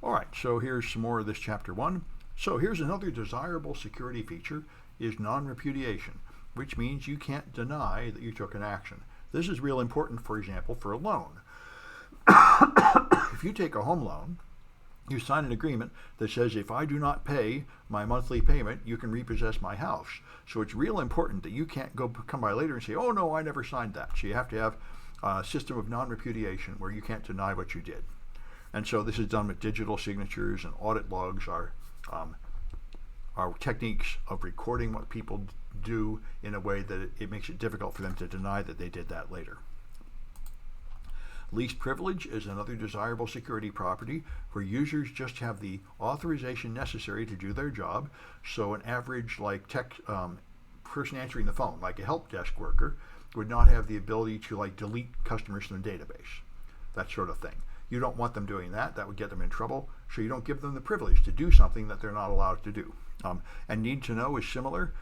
All right, so here's some more of this chapter 1. So here's another desirable security feature is non-repudiation, which means you can't deny that you took an action. This is real important, for example, for a loan. If you take a home loan, you sign an agreement that says if I do not pay my monthly payment, you can repossess my house. So it's real important that you can't come by later and say, oh no, I never signed that. So you have to have a system of non-repudiation where you can't deny what you did. And so this is done with digital signatures, and audit logs are techniques of recording what people do in a way that it makes it difficult for them to deny that they did that later. Least privilege is another desirable security property where users just have the authorization necessary to do their job. So an average person answering the phone, like a help desk worker, would not have the ability to delete customers from the database, that sort of thing. You don't want them doing that. That would get them in trouble. So you don't give them the privilege to do something that they're not allowed to do. And need to know is similar.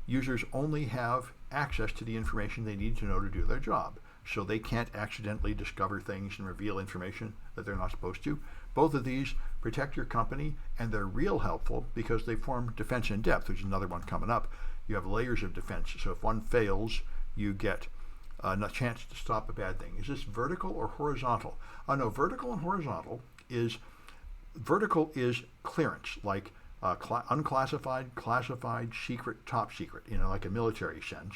Users only have access to the information they need to know to do their job. So they can't accidentally discover things and reveal information that they're not supposed to. Both of these protect your company, and they're real helpful because they form defense in depth, which is another one coming up. You have layers of defense. So if one fails, you get a chance to stop a bad thing. Is this vertical or horizontal? No, vertical and horizontal is, vertical is clearance, like unclassified, classified, secret, top secret, like a military sense,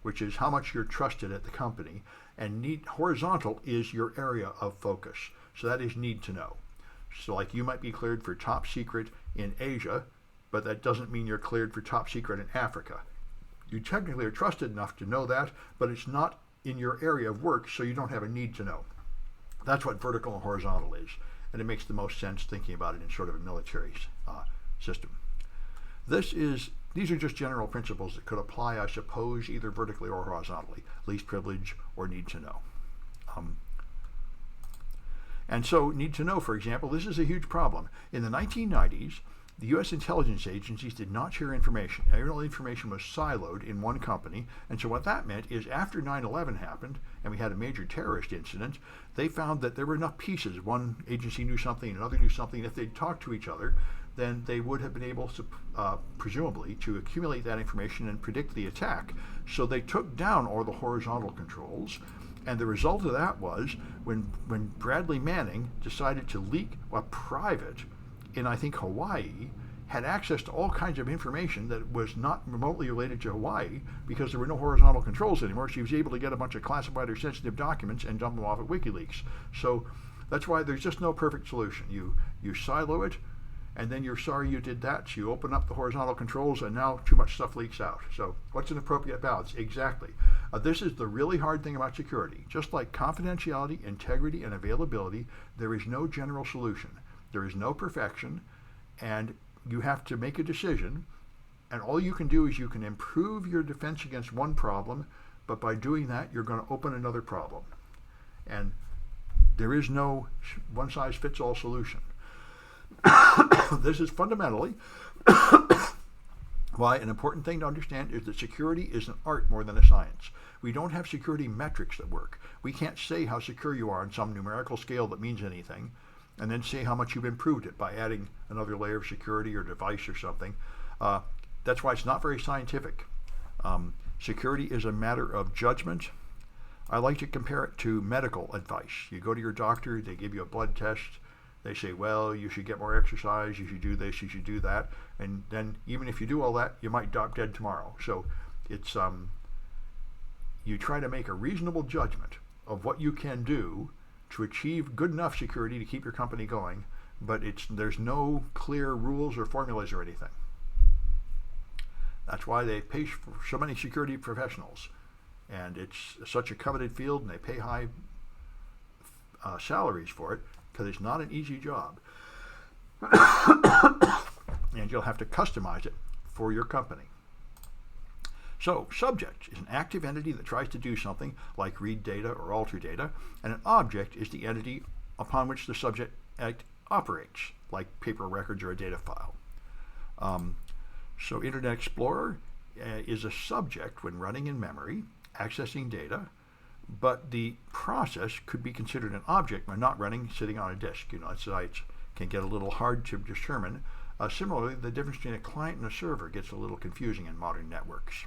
which is how much you're trusted at the company. And horizontal is your area of focus. So that is need to know. So like you might be cleared for top secret in Asia, but that doesn't mean you're cleared for top secret in Africa. You technically are trusted enough to know that, but it's not in your area of work, so you don't have a need to know. That's what vertical and horizontal is, and it makes the most sense thinking about it in sort of a military system. These are just general principles that could apply, I suppose, either vertically or horizontally, least privilege or need to know. And so need to know, for example, this is a huge problem. In the 1990s, the U.S. intelligence agencies did not share information. All information was siloed in one company, and so what that meant is after 9/11 happened, and we had a major terrorist incident, they found that there were enough pieces. One agency knew something, another knew something. If they'd talked to each other, then they would have been able to, presumably, to accumulate that information and predict the attack. So they took down all the horizontal controls, and the result of that was when Bradley Manning decided to leak a private in, I think, Hawaii, had access to all kinds of information that was not remotely related to Hawaii because there were no horizontal controls anymore. So he was able to get a bunch of classified or sensitive documents and dump them off at WikiLeaks. So that's why there's just no perfect solution. You silo it, and then you're sorry you did that. So you open up the horizontal controls, and now too much stuff leaks out. So what's an appropriate balance? Exactly. This is the really hard thing about security. Just like confidentiality, integrity, and availability, there is no general solution. There is no perfection, and you have to make a decision, and all you can do is you can improve your defense against one problem, but by doing that, you're going to open another problem. And there is no one-size-fits-all solution. This is fundamentally why an important thing to understand is that security is an art more than a science. We don't have security metrics that work. We can't say how secure you are on some numerical scale that means anything, and then say how much you've improved it by adding another layer of security or device or something. That's why it's not very scientific. Security is a matter of judgment. I like to compare it to medical advice. You go to your doctor, they give you a blood test, they say, well, you should get more exercise, you should do this, you should do that, and then even if you do all that, you might drop dead tomorrow. So it's you try to make a reasonable judgment of what you can do to achieve good enough security to keep your company going, but there's no clear rules or formulas or anything. That's why they pay for so many security professionals, and it's such a coveted field, and they pay high salaries for it because it's not an easy job. And you'll have to customize it for your company. So, subject is an active entity that tries to do something like read data or alter data, and an object is the entity upon which the subject operates, like paper records or a data file. So Internet Explorer is a subject when running in memory, accessing data, but the process could be considered an object when not running sitting on a disk. That's why it can get a little hard to determine. Similarly, the difference between a client and a server gets a little confusing in modern networks.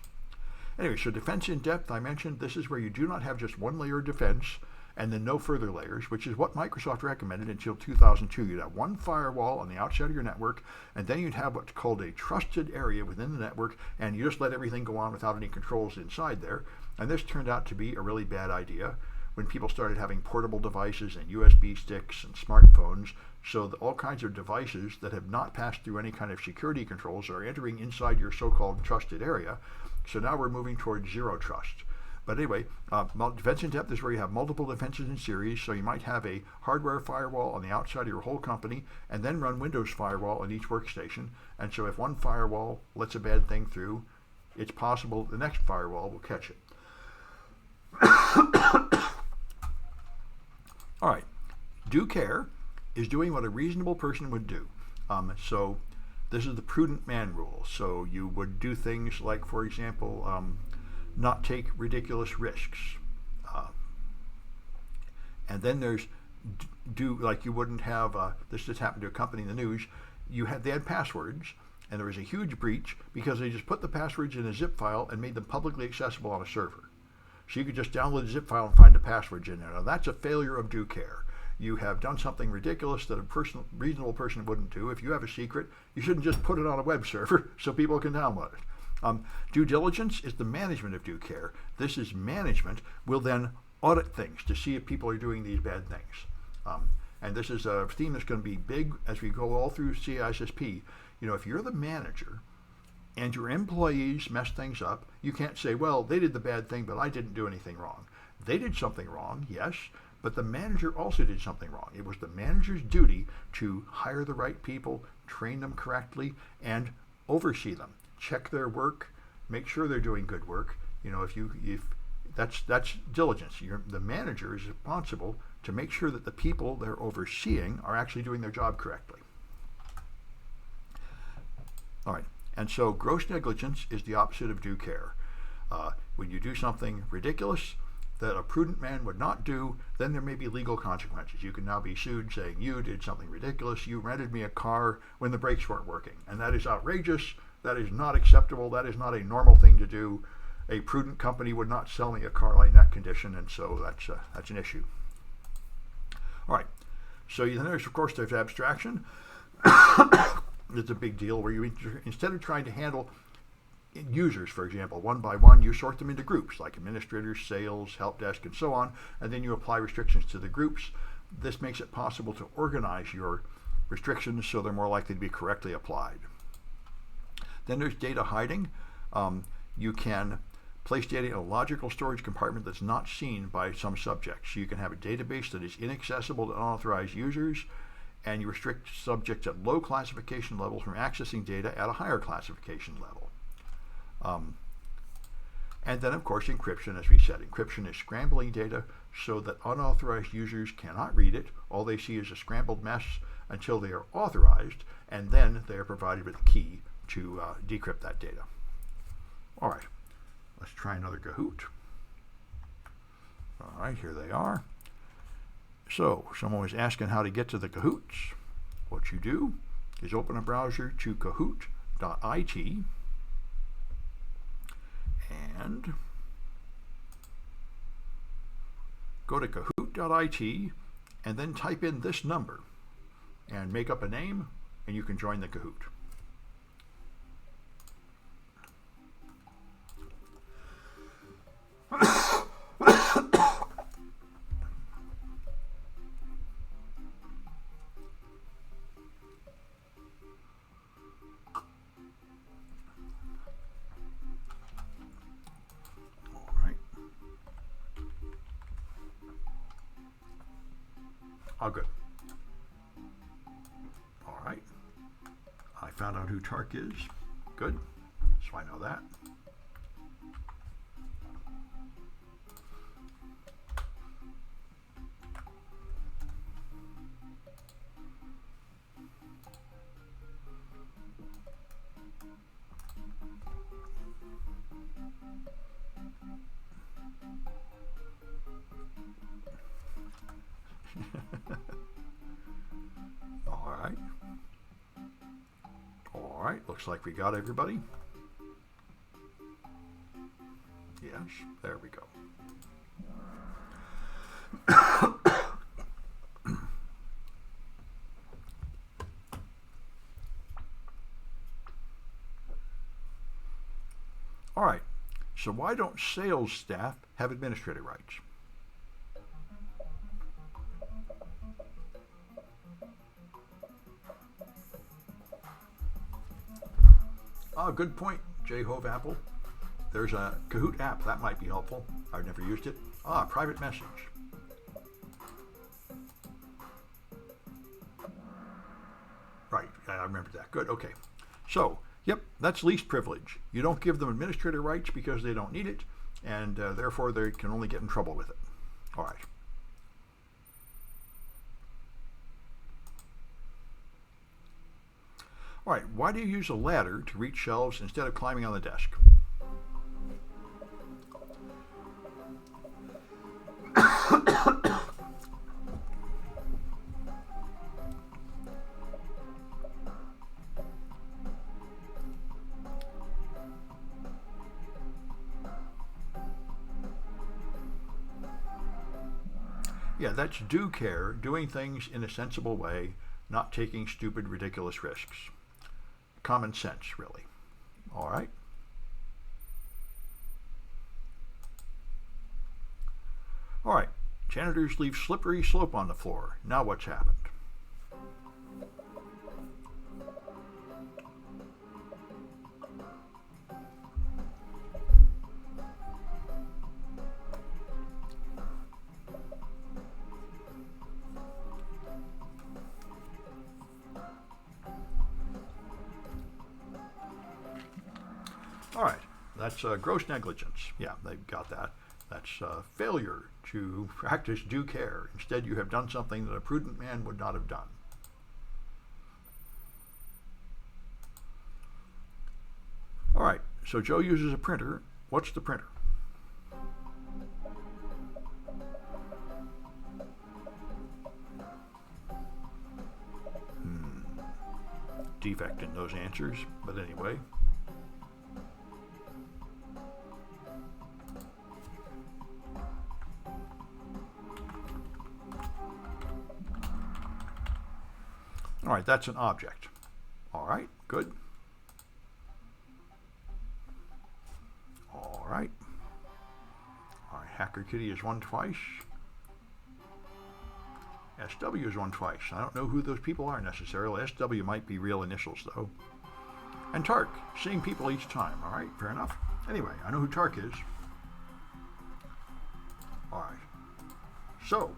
Anyway, so defense in depth, I mentioned, this is where you do not have just one layer of defense and then no further layers, which is what Microsoft recommended until 2002. You'd have one firewall on the outside of your network, and then you'd have what's called a trusted area within the network, and you just let everything go on without any controls inside there. And this turned out to be a really bad idea when people started having portable devices and USB sticks and smartphones, so that all kinds of devices that have not passed through any kind of security controls are entering inside your so-called trusted area. So now we're moving towards zero trust. But anyway, defense in depth is where you have multiple defenses in series, so you might have a hardware firewall on the outside of your whole company and then run Windows firewall on each workstation. And so if one firewall lets a bad thing through, it's possible the next firewall will catch it. All right, do care is doing what a reasonable person would do. So this is the prudent man rule. So you would do things like, for example, not take ridiculous risks. And then there's do like you wouldn't have, this just happened to a company in the news, they had passwords, and there was a huge breach because they just put the passwords in a zip file and made them publicly accessible on a server. So you could just download the zip file and find the passwords in there. Now that's a failure of due care. You have done something ridiculous that a reasonable person wouldn't do. If you have a secret, you shouldn't just put it on a web server so people can download it. Due diligence is the management of due care. This is management will then audit things to see if people are doing these bad things. And this is a theme that's going to be big as we go all through CISSP. If you're the manager and your employees mess things up, you can't say, well, they did the bad thing, but I didn't do anything wrong. They did something wrong, yes, but the manager also did something wrong. It was the manager's duty to hire the right people, train them correctly, and oversee them. Check their work, make sure they're doing good work. If that's diligence. The manager is responsible to make sure that the people they're overseeing are actually doing their job correctly. All right, and so gross negligence is the opposite of due care. When you do something ridiculous that a prudent man would not do, then there may be legal consequences. You can now be sued saying you did something ridiculous. You rented me a car when the brakes weren't working, and that is outrageous. That is not acceptable. That is not a normal thing to do. A prudent company would not sell me a car like that condition, and so that's an issue. All right. So then there's, of course, there's abstraction. It's a big deal where you, instead of trying to handle users, for example, one by one, you sort them into groups like administrators, sales, help desk, and so on, and then you apply restrictions to the groups. This makes it possible to organize your restrictions so they're more likely to be correctly applied. Then there's data hiding. You can place data in a logical storage compartment that's not seen by some subjects. So you can have a database that is inaccessible to unauthorized users, and you restrict subjects at low classification levels from accessing data at a higher classification level. And then, of course, encryption, as we said. Encryption is scrambling data so that unauthorized users cannot read it. All they see is a scrambled mess until they are authorized, and then they are provided with a key to decrypt that data. All right, let's try another Kahoot. All right, here they are. So, someone was asking how to get to the Kahoots. What you do is open a browser to kahoot.it and go to kahoot.it and then type in this number and make up a name, and you can join the Kahoot. Oh, good. All right. I found out who Tark is. Good. So I know that. right. All right, looks like we got everybody. Yes, there we go. All right, so why don't sales staff have administrative rights? Good point, J. Hove Apple. There's a Kahoot app, that might be helpful. I've never used it. Private message. Right, I remember that. Good, okay. So, yep, that's least privilege. You don't give them administrative rights because they don't need it, and therefore they can only get in trouble with it. All right. All right, why do you use a ladder to reach shelves instead of climbing on the desk? Yeah, that's do care, doing things in a sensible way, not taking stupid, ridiculous risks. Common sense, really. All right. All right. Janitors leave slippery slope on the floor. Now what's happened? All right, that's gross negligence. Yeah, they've got that. That's failure to practice due care. Instead, you have done something that a prudent man would not have done. All right, so Joe uses a printer. What's the printer? Defect in those answers, but anyway. All right, that's an object. All right, good. All right. All right, Hacker Kitty is won twice. SW is won twice. I don't know who those people are necessarily. SW might be real initials, though. And Tark, same people each time. All right, fair enough. Anyway, I know who Tark is. All right. So,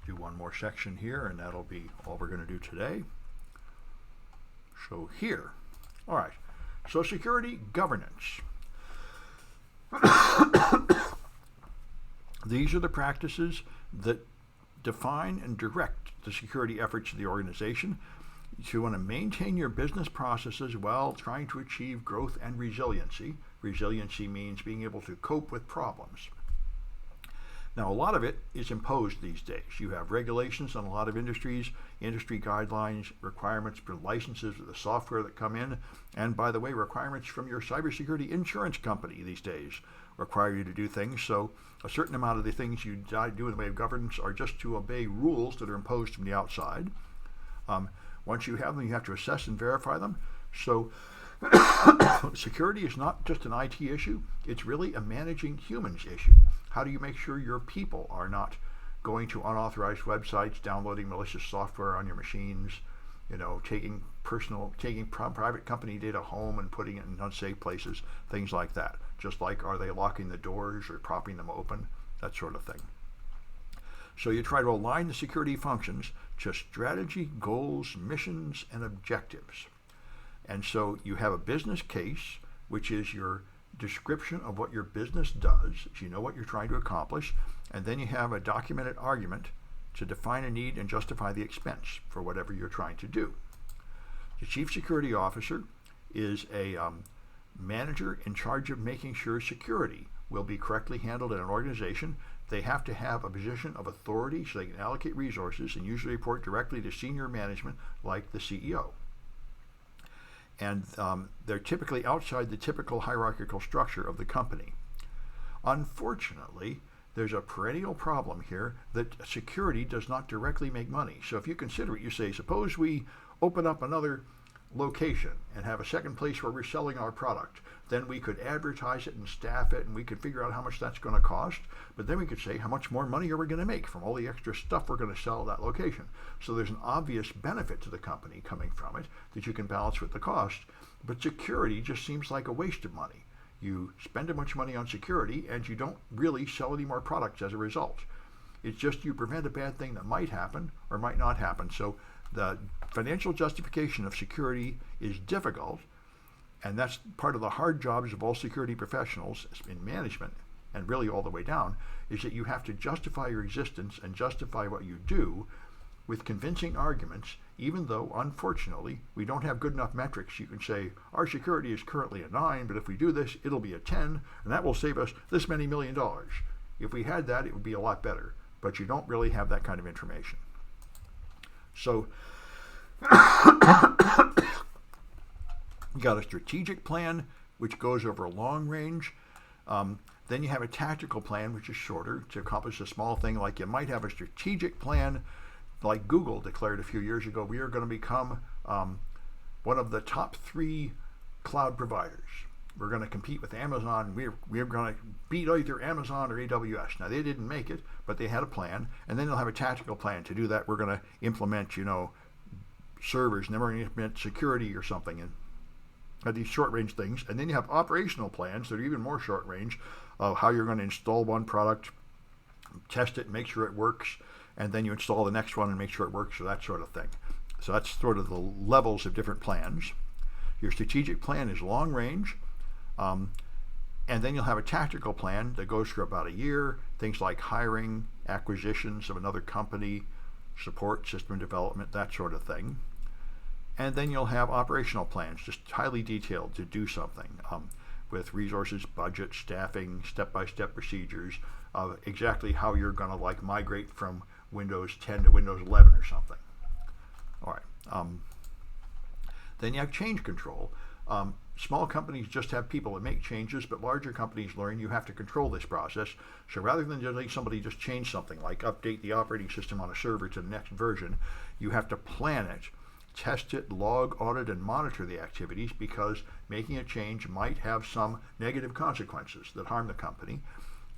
do one more section here, and that'll be all we're going to do today. So here, all right, so security governance. These are the practices that define and direct the security efforts of the organization. You want to maintain your business processes while trying to achieve growth and resiliency. Resiliency means being able to cope with problems. Now, a lot of it is imposed these days. You have regulations on a lot of industries, industry guidelines, requirements for licenses of the software that come in, and by the way, requirements from your cybersecurity insurance company these days require you to do things. So a certain amount of the things you do in the way of governance are just to obey rules that are imposed from the outside. Once you have them, you have to assess and verify them. So security is not just an IT issue, it's really a managing humans issue. How do you make sure your people are not going to unauthorized websites, downloading malicious software on your machines, taking private company data home and putting it in unsafe places, things like that. Just like, are they locking the doors or propping them open, that sort of thing. So you try to align the security functions to strategy, goals, missions, and objectives. And so you have a business case, which is your description of what your business does, so you know what you're trying to accomplish, and then you have a documented argument to define a need and justify the expense for whatever you're trying to do. The Chief Security Officer is a manager in charge of making sure security will be correctly handled in an organization They have to have a position of authority so they can allocate resources and usually report directly to senior management like the CEO. And they're typically outside the typical hierarchical structure of the company. Unfortunately, there's a perennial problem here that security does not directly make money. So if you consider it, you say, suppose we open up another location and have a second place where we're selling our product. Then we could advertise it and staff it, and we could figure out how much that's going to cost. But then we could say, how much more money are we going to make from all the extra stuff we're going to sell at that location? So there's an obvious benefit to the company coming from it that you can balance with the cost. But security just seems like a waste of money. You spend a bunch of money on security, and you don't really sell any more products as a result. It's just you prevent a bad thing that might happen or might not happen. So the financial justification of security is difficult, and that's part of the hard jobs of all security professionals in management, and really all the way down, is that you have to justify your existence and justify what you do with convincing arguments, even though, unfortunately, we don't have good enough metrics. You can say, our security is currently a 9, but if we do this, it'll be a 10, and that will save us this many $1 million. If we had that, it would be a lot better, but you don't really have that kind of information. So, you got a strategic plan, which goes over a long range. Then you have a tactical plan, which is shorter to accomplish a small thing. Like you might have a strategic plan, like Google declared a few years ago, we are going to become one of the top 3 cloud providers. We're going to compete with Amazon. We're going to beat either Amazon or AWS. Now, they didn't make it, but they had a plan. And then they'll have a tactical plan to do that. We're going to implement, servers, and then we're going to implement security or something, and these short-range things. And then you have operational plans that are even more short-range of how you're going to install one product, test it, make sure it works, and then you install the next one and make sure it works, or that sort of thing. So that's sort of the levels of different plans. Your strategic plan is long-range, and then you'll have a tactical plan that goes for about a year, things like hiring, acquisitions of another company, support, system development, that sort of thing. And then you'll have operational plans, just highly detailed to do something with resources, budget, staffing, step-by-step procedures of exactly how you're going to migrate from Windows 10 to Windows 11 or something. All right. Then you have change control. Small companies just have people that make changes, but larger companies learn you have to control this process. So rather than just letting somebody just change something, like update the operating system on a server to the next version, you have to plan it, test it, log, audit, and monitor the activities, because making a change might have some negative consequences that harm the company.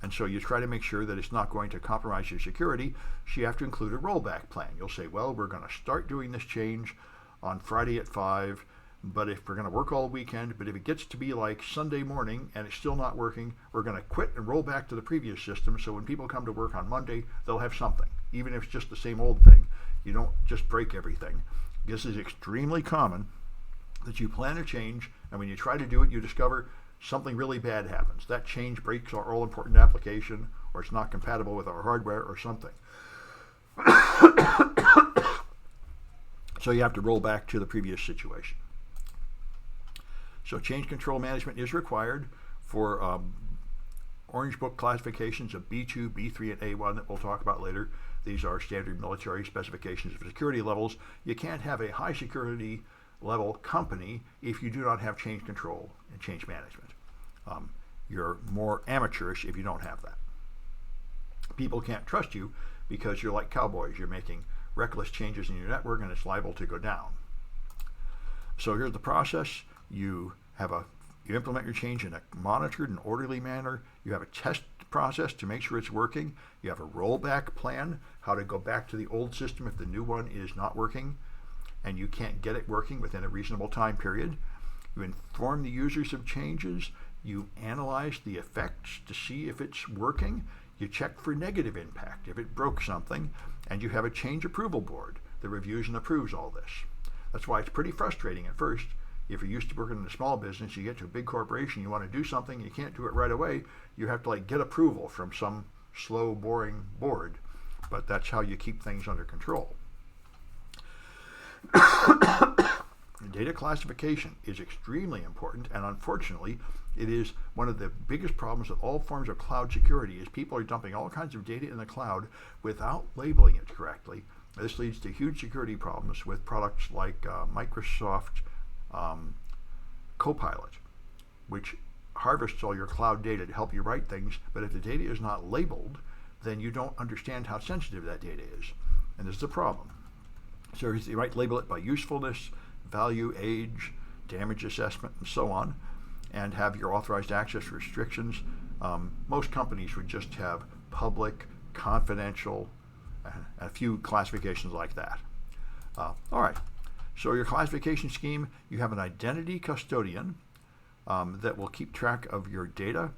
And so you try to make sure that it's not going to compromise your security, so you have to include a rollback plan. You'll say, well, we're going to start doing this change on Friday at 5, but if we're going to work all weekend, but if it gets to be like Sunday morning and it's still not working, we're going to quit and roll back to the previous system, so when people come to work on Monday, they'll have something. Even if it's just the same old thing, you don't just break everything. This is extremely common, that you plan a change, and when you try to do it, you discover something really bad happens. That change breaks our all-important application, or it's not compatible with our hardware or something. So you have to roll back to the previous situation. So change control management is required for Orange Book classifications of B2, B3, and A1 that we'll talk about later. These are standard military specifications of security levels. You can't have a high security level company if you do not have change control and change management. You're more amateurish if you don't have that. People can't trust you because you're like cowboys. You're making reckless changes in your network, and it's liable to go down. So here's the process. You implement your change in a monitored and orderly manner. You have a test process to make sure it's working. You have a rollback plan, how to go back to the old system if the new one is not working and you can't get it working within a reasonable time period. You inform the users of changes. You analyze the effects to see if it's working. You check for negative impact if it broke something, and you have a change approval board that reviews and approves all this. That's why it's pretty frustrating at first. If you're used to working in a small business, you get to a big corporation, you want to do something, you can't do it right away, you have to get approval from some slow, boring board. But that's how you keep things under control. Data classification is extremely important, and unfortunately, it is one of the biggest problems with all forms of cloud security is people are dumping all kinds of data in the cloud without labeling it correctly. This leads to huge security problems with products like Microsoft Copilot, which harvests all your cloud data to help you write things, but if the data is not labeled, then you don't understand how sensitive that data is. And this is a problem. So you might label it by usefulness, value, age, damage assessment, and so on, and have your authorized access restrictions. Most companies would just have public, confidential, and a few classifications like that. All right, so your classification scheme, you have an identity custodian that will keep track of your data.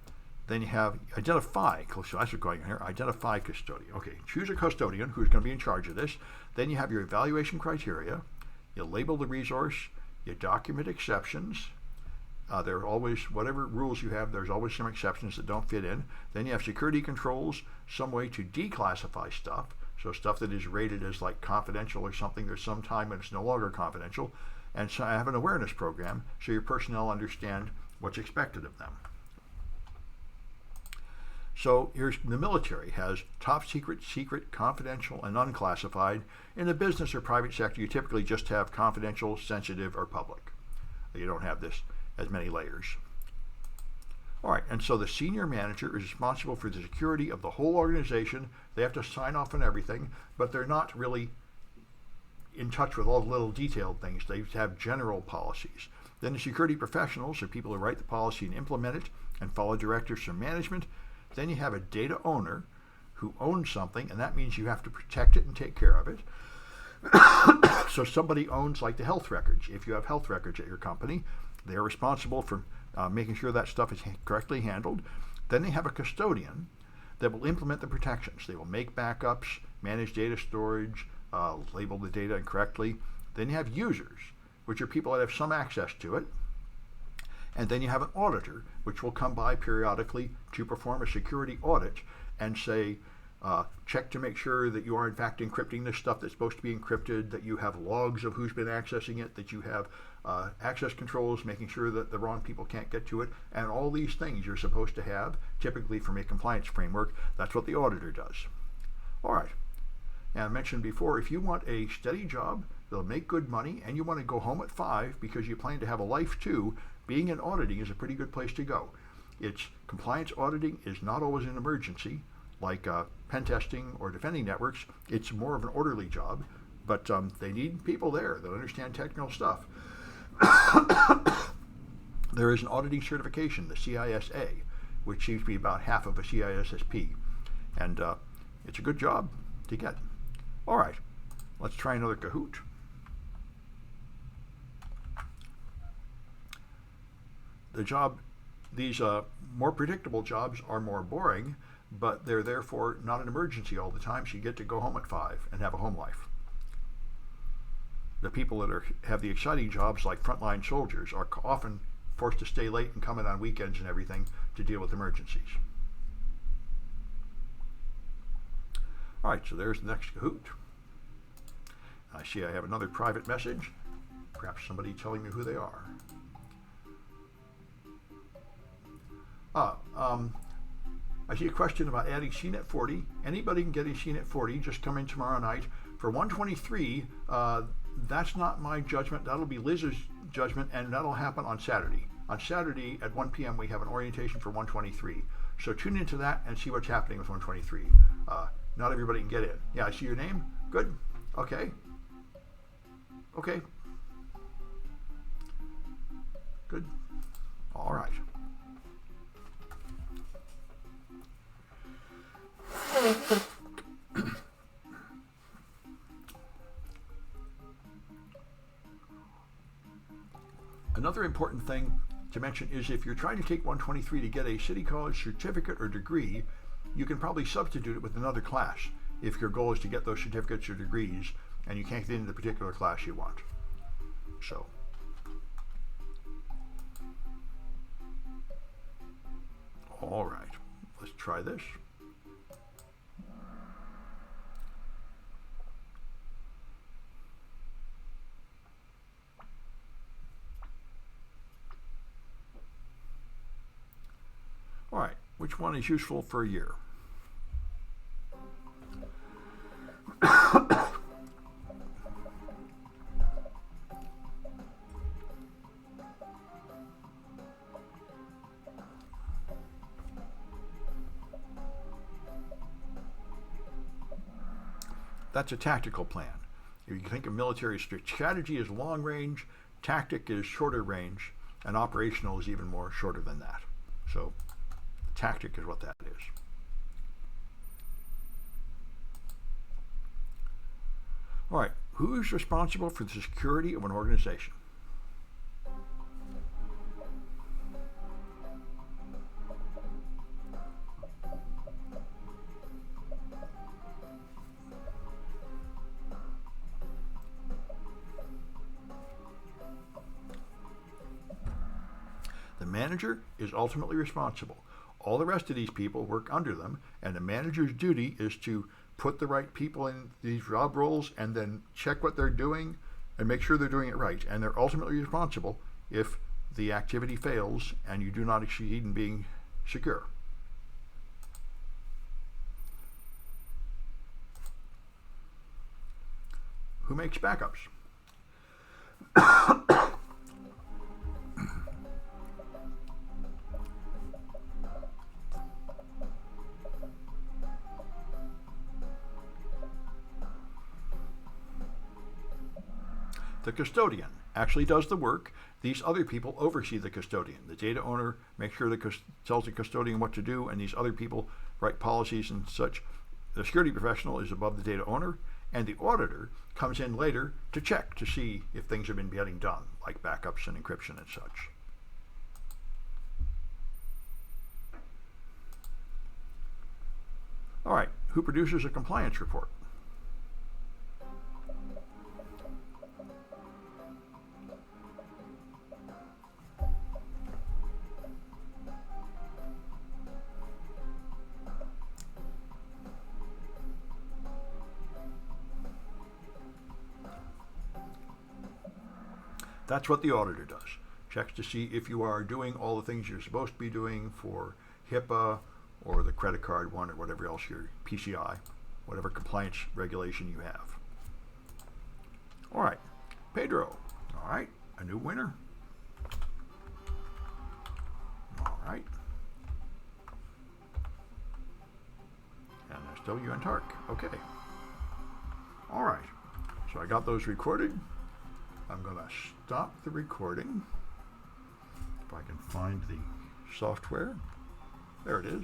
Then you have identify, so that's what's going on here, identify custodian. Okay, choose a custodian who's going to be in charge of this. Then you have your evaluation criteria. You label the resource. You document exceptions. There are always, whatever rules you have, there's always some exceptions that don't fit in. Then you have security controls, some way to declassify stuff. So stuff that is rated as like confidential or something, there's some time when it's no longer confidential. And so I have an awareness program so your personnel understand what's expected of them. So here's the military has top secret, secret, confidential, and unclassified. In the business or private sector, you typically just have confidential, sensitive, or public. You don't have this as many layers. All right, and so the senior manager is responsible for the security of the whole organization. They have to sign off on everything, but they're not really in touch with all the little detailed things. They have general policies. Then the security professionals are people who write the policy and implement it and follow directives from management. Then you have a data owner who owns something, and that means you have to protect it and take care of it. So somebody owns like the health records. If you have health records at your company, they're responsible for making sure that stuff is correctly handled. Then they have a custodian that will implement the protections. They will make backups, manage data storage, label the data incorrectly. Then you have users, which are people that have some access to it. And then you have an auditor, which will come by periodically to perform a security audit and say, check to make sure that you are in fact encrypting this stuff that's supposed to be encrypted, that you have logs of who's been accessing it, that you have access controls, making sure that the wrong people can't get to it, and all these things you're supposed to have, typically from a compliance framework. That's what the auditor does. All right. And I mentioned before, if you want a steady job, they'll make good money, and you want to go home at 5 because you plan to have a life too, being in auditing is a pretty good place to go. It's compliance auditing is not always an emergency, like pen testing or defending networks. It's more of an orderly job, but they need people there that understand technical stuff. There is an auditing certification, the CISSA, which seems to be about half of a CISSP, and it's a good job to get. All right, let's try another Kahoot. The job, these more predictable jobs are more boring, but they're therefore not an emergency all the time, so you get to go home at 5 and have a home life. The people that have the exciting jobs, like frontline soldiers, are often forced to stay late and come in on weekends and everything to deal with emergencies. All right, so there's the next Kahoot. I see I have another private message, perhaps somebody telling me who they are. I see a question about adding CNET 40. Anybody can get a CNET 40. Just come in tomorrow night. For 123, that's not my judgment. That'll be Liz's judgment, and that'll happen on Saturday. On Saturday at 1 p.m. we have an orientation for 123. So tune into that and see what's happening with 123. Not everybody can get in. Yeah, I see your name. Good. Okay. Okay. Good. All right. Another important thing to mention is if you're trying to take 123 to get a City College certificate or degree, you can probably substitute it with another class if your goal is to get those certificates or degrees and you can't get into the particular class you want. So, all right, let's try this. Which one is useful for a year? That's a tactical plan. If you think of military strategy as long range, tactic is shorter range, and operational is even more shorter than that. So tactic is what that is. All right, who is responsible for the security of an organization? The manager is ultimately responsible. All the rest of these people work under them, and the manager's duty is to put the right people in these job roles and then check what they're doing and make sure they're doing it right. And they're ultimately responsible if the activity fails and you do not succeed in being secure. Who makes backups? The custodian actually does the work. These other people oversee the custodian. The data owner makes sure tells the custodian what to do, and these other people write policies and such. The security professional is above the data owner, and the auditor comes in later to check to see if things have been getting done, like backups and encryption and such. All right, who produces a compliance report? That's what the auditor does. Checks to see if you are doing all the things you're supposed to be doing for HIPAA or the credit card one or whatever else your PCI, whatever compliance regulation you have. All right, Pedro. All right, a new winner. All right. And there's still you and Tark. Okay. All right. So I got those recorded. I'm going to stop the recording. If I can find the software. There it is.